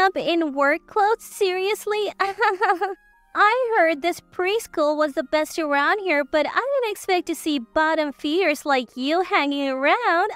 up in work clothes? Seriously? I heard this preschool was the best around here, but I didn't expect to see bottom feeders like you hanging around.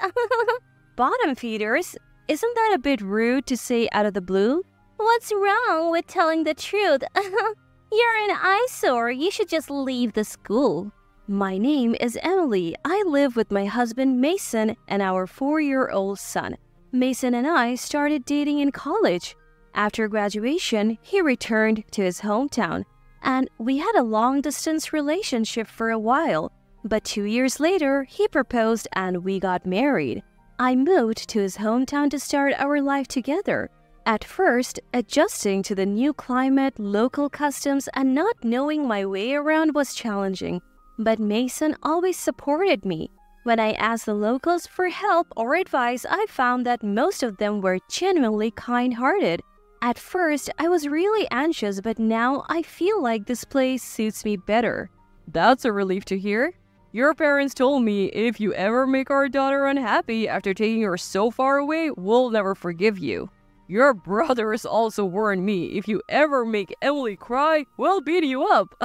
Bottom feeders? Isn't that a bit rude to say out of the blue? What's wrong with telling the truth? You're an eyesore. You should just leave the school. My name is Emily. I live with my husband Mason and our 4-year-old son. Mason and I started dating in college. After graduation, he returned to his hometown, and we had a long-distance relationship for a while. But 2 years later, he proposed and we got married. I moved to his hometown to start our life together. At first, adjusting to the new climate, local customs, and not knowing my way around was challenging. But Mason always supported me. When I asked the locals for help or advice, I found that most of them were genuinely kind-hearted. At first, I was really anxious, but now I feel like this place suits me better. That's a relief to hear. Your parents told me if you ever make our daughter unhappy after taking her so far away, we'll never forgive you. Your brothers also warned me if you ever make Emily cry, we'll beat you up.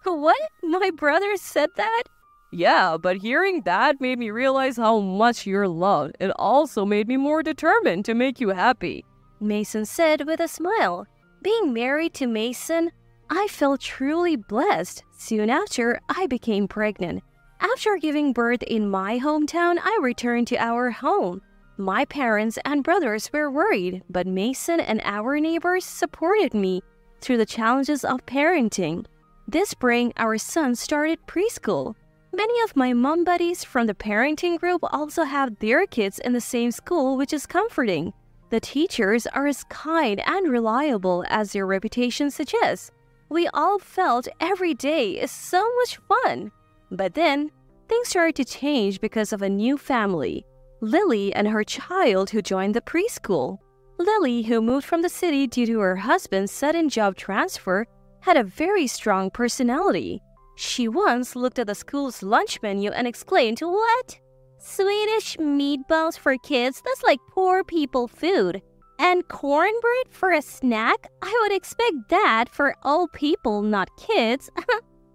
What? My brothers said that? Yeah, but hearing that made me realize how much you're loved. It also made me more determined to make you happy. Mason said with a smile. Being married to Mason, I felt truly blessed. Soon after, I became pregnant. After giving birth in my hometown, I returned to our home. My parents and brothers were worried, but Mason and our neighbors supported me through the challenges of parenting. This spring, our son started preschool. Many of my mom buddies from the parenting group also have their kids in the same school, which is comforting. The teachers are as kind and reliable as their reputation suggests. We all felt every day is so much fun. But then, things started to change because of a new family. Lily and her child who joined the preschool. Lily, who moved from the city due to her husband's sudden job transfer, had a very strong personality. She once looked at the school's lunch menu and exclaimed, "What? Swedish meatballs for kids? That's like poor people food. And cornbread for a snack? I would expect that for old people, not kids.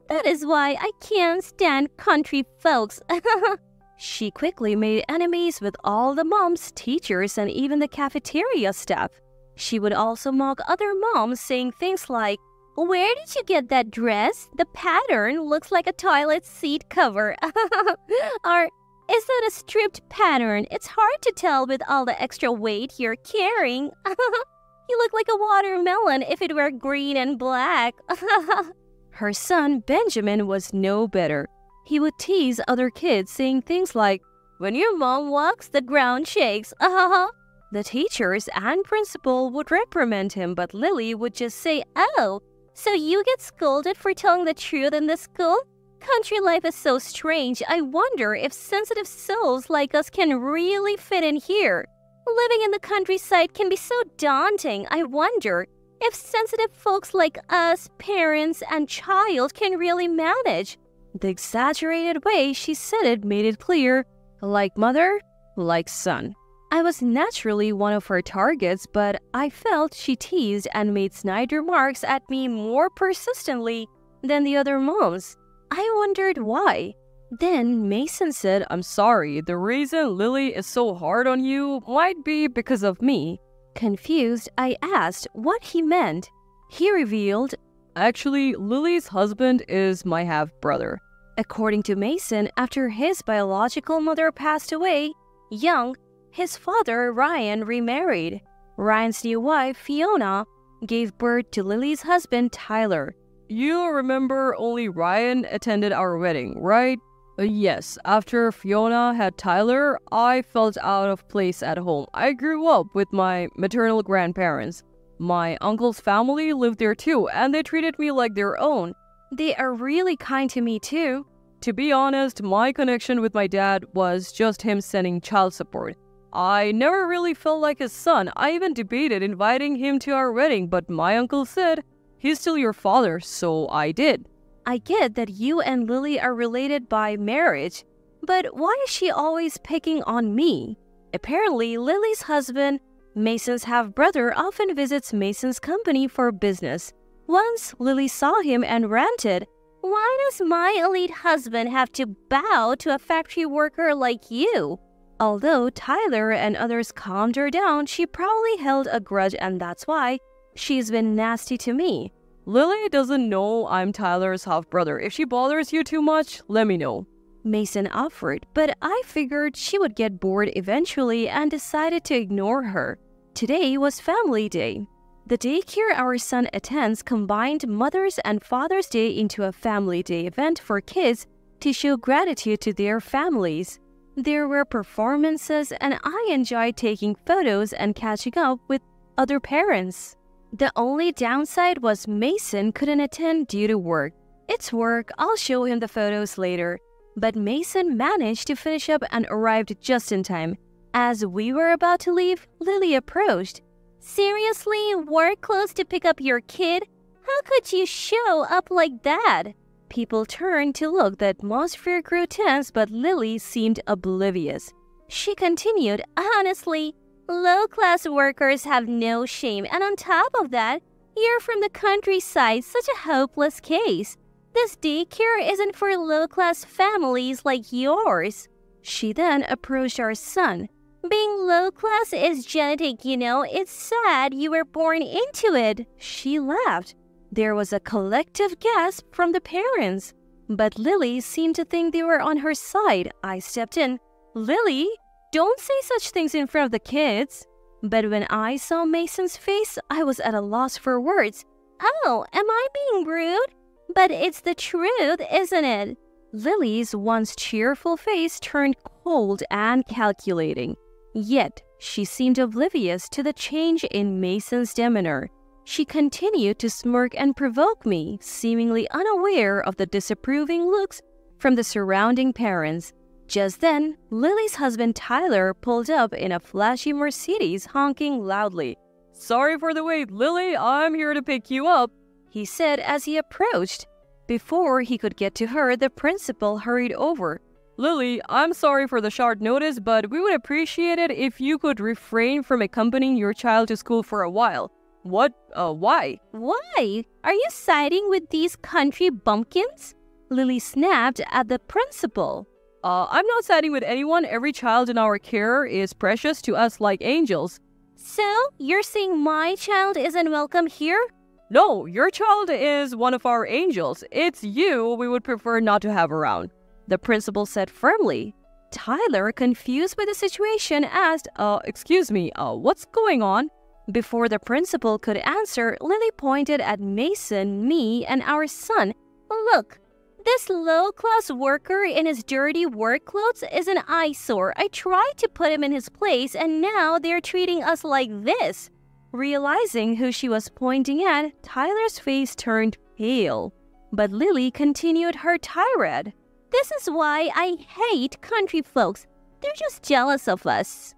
That is why I can't stand country folks." She quickly made enemies with all the moms, teachers, and even the cafeteria staff. She would also mock other moms, saying things like, "Where did you get that dress? The pattern looks like a toilet seat cover." Or, "Is that a stripped pattern? It's hard to tell with all the extra weight you're carrying." "You look like a watermelon if it were green and black." Her son, Benjamin, was no better. He would tease other kids, saying things like, "When your mom walks, the ground shakes." The teachers and principal would reprimand him, but Lily would just say, "Oh, so you get scolded for telling the truth in this school? Country life is so strange. I wonder if sensitive souls like us can really fit in here. Living in the countryside can be so daunting. I wonder if sensitive folks like us, parents and child, can really manage." The exaggerated way she said it made it clear, like mother, like son. I was naturally one of her targets, but I felt she teased and made snide remarks at me more persistently than the other moms. I wondered why. Then Mason said, "I'm sorry, the reason Lily is so hard on you might be because of me." Confused, I asked what he meant. He revealed, "Actually, Lily's husband is my half-brother." According to Mason, after his biological mother passed away young, his father, Ryan, remarried. Ryan's new wife, Fiona, gave birth to Lily's husband, Tyler. You remember only Ryan attended our wedding, right? Yes, after Fiona had Tyler, I felt out of place at home. I grew up with my maternal grandparents. My uncle's family lived there too, and they treated me like their own. They are really kind to me too. To be honest, my connection with my dad was just him sending child support. I never really felt like his son. I even debated inviting him to our wedding, but my uncle said, "He's still your father," so I did. I get that you and Lily are related by marriage, but why is she always picking on me? Apparently, Lily's husband Mason's half-brother often visits Mason's company for business. Once, Lily saw him and ranted, "Why does my elite husband have to bow to a factory worker like you?" Although Tyler and others calmed her down, she probably held a grudge, and that's why she's been nasty to me. Lily doesn't know I'm Tyler's half-brother. If she bothers you too much, let me know. Mason offered, but I figured she would get bored eventually and decided to ignore her. Today was Family Day. The daycare our son attends combined Mother's and Father's Day into a Family Day event for kids to show gratitude to their families. There were performances, and I enjoyed taking photos and catching up with other parents. The only downside was Mason couldn't attend due to work. It's work, I'll show him the photos later. But Mason managed to finish up and arrived just in time. As we were about to leave, Lily approached. "Seriously, work clothes to pick up your kid? How could you show up like that?" People turned to look. The atmosphere grew tense, but Lily seemed oblivious. She continued, "Honestly, low-class workers have no shame, and on top of that, you're from the countryside, such a hopeless case. This daycare isn't for low-class families like yours." She then approached our son. "Being low-class is genetic, you know. It's sad you were born into it." She laughed. There was a collective gasp from the parents. But Lily seemed to think they were on her side. I stepped in. "Lily, don't say such things in front of the kids." But when I saw Mason's face, I was at a loss for words. "Oh, am I being rude? But it's the truth, isn't it?" Lily's once cheerful face turned cold and calculating. Yet, she seemed oblivious to the change in Mason's demeanor. She continued to smirk and provoke me, seemingly unaware of the disapproving looks from the surrounding parents. Just then, Lily's husband Tyler pulled up in a flashy Mercedes, honking loudly. "Sorry for the wait, Lily. I'm here to pick you up," he said as he approached. Before he could get to her, the principal hurried over. "Lily, I'm sorry for the short notice, but we would appreciate it if you could refrain from accompanying your child to school for a while." "What? Why?" "Why? Are you siding with these country bumpkins?" Lily snapped at the principal. I'm not siding with anyone. Every child in our care is precious to us like angels." "So, you're saying my child isn't welcome here?" "No, your child is one of our angels. It's you we would prefer not to have around," the principal said firmly. Tyler, confused by the situation, asked, excuse me, what's going on?" Before the principal could answer, Lily pointed at Mason, me, and our son. "Look, this low-class worker in his dirty work clothes is an eyesore. I tried to put him in his place, and now they're treating us like this." Realizing who she was pointing at, Tyler's face turned pale. But Lily continued her tirade. "This is why I hate country folks. They're just jealous of us."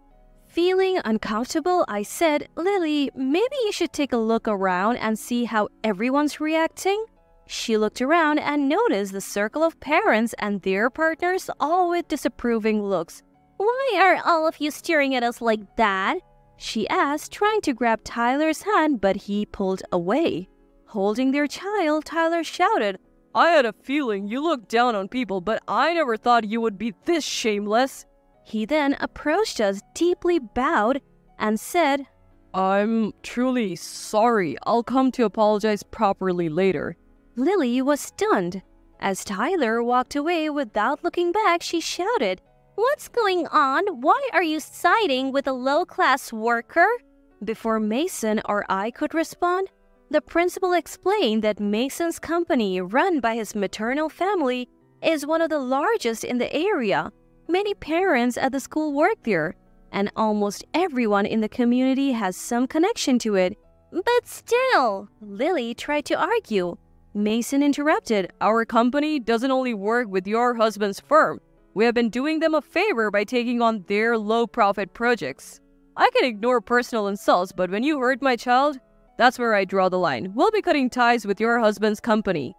Feeling uncomfortable, I said, "Lily, maybe you should take a look around and see how everyone's reacting." She looked around and noticed the circle of parents and their partners, all with disapproving looks. "Why are all of you staring at us like that?" she asked, trying to grab Tyler's hand, but he pulled away. Holding their child, Tyler shouted, "I had a feeling you looked down on people, but I never thought you would be this shameless." He then approached us, deeply bowed, and said, "I'm truly sorry. I'll come to apologize properly later." Lily was stunned. As Tyler walked away without looking back, she shouted, "What's going on? Why are you siding with a low-class worker?" Before Mason or I could respond, the principal explained that Mason's company, run by his maternal family, is one of the largest in the area. Many parents at the school work there, and almost everyone in the community has some connection to it. "But still," Lily tried to argue. Mason interrupted. "Our company doesn't only work with your husband's firm. We have been doing them a favor by taking on their low-profit projects. I can ignore personal insults, but when you hurt my child, that's where I draw the line. We'll be cutting ties with your husband's company."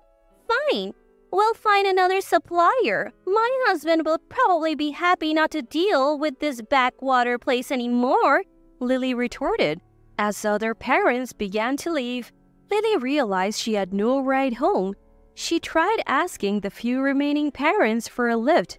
"Fine. We'll find another supplier. My husband will probably be happy not to deal with this backwater place anymore." Lily retorted. As other parents began to leave, Lily realized she had no ride home. She tried asking the few remaining parents for a lift,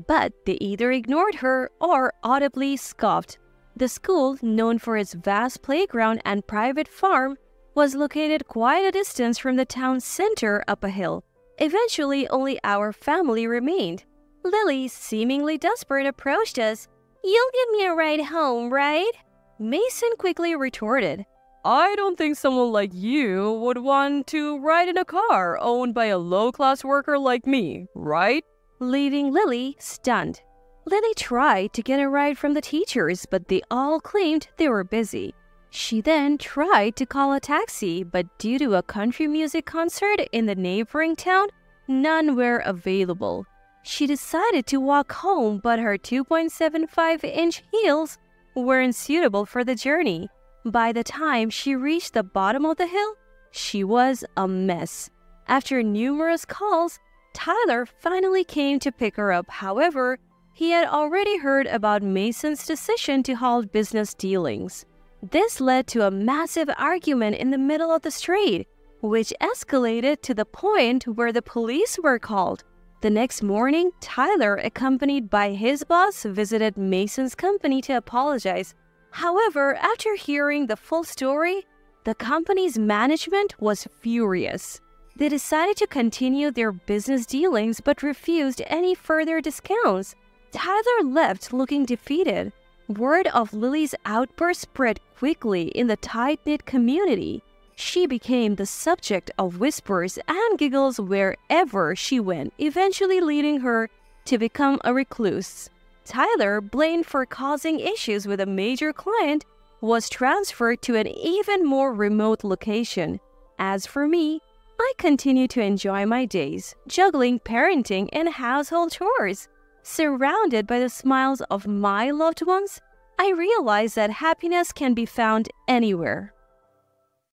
but they either ignored her or audibly scoffed. The school, known for its vast playground and private farm, was located quite a distance from the town center up a hill. Eventually, only our family remained. Lily, seemingly desperate, approached us. "You'll give me a ride home, right?" Mason quickly retorted. I don't think someone like you would want to ride in a car owned by a low-class worker like me, right? Leaving Lily stunned. Lily tried to get a ride from the teachers, but they all claimed they were busy. She then tried to call a taxi, but due to a country music concert in the neighboring town, none were available. She decided to walk home, but her 2.75-inch heels weren't suitable for the journey. By the time she reached the bottom of the hill, she was a mess. After numerous calls, Tyler finally came to pick her up. However, he had already heard about Mason's decision to halt business dealings. This led to a massive argument in the middle of the street, which escalated to the point where the police were called. The next morning, Tyler, accompanied by his boss, visited Mason's company to apologize. However, after hearing the full story, the company's management was furious. They decided to continue their business dealings but refused any further discounts. Tyler left looking defeated. Word of Lily's outburst spread quickly in the tight-knit community. She became the subject of whispers and giggles wherever she went, eventually leading her to become a recluse. Tyler, blamed for causing issues with a major client, was transferred to an even more remote location. As for me, I continue to enjoy my days, juggling parenting and household chores. Surrounded by the smiles of my loved ones, I realize that happiness can be found anywhere.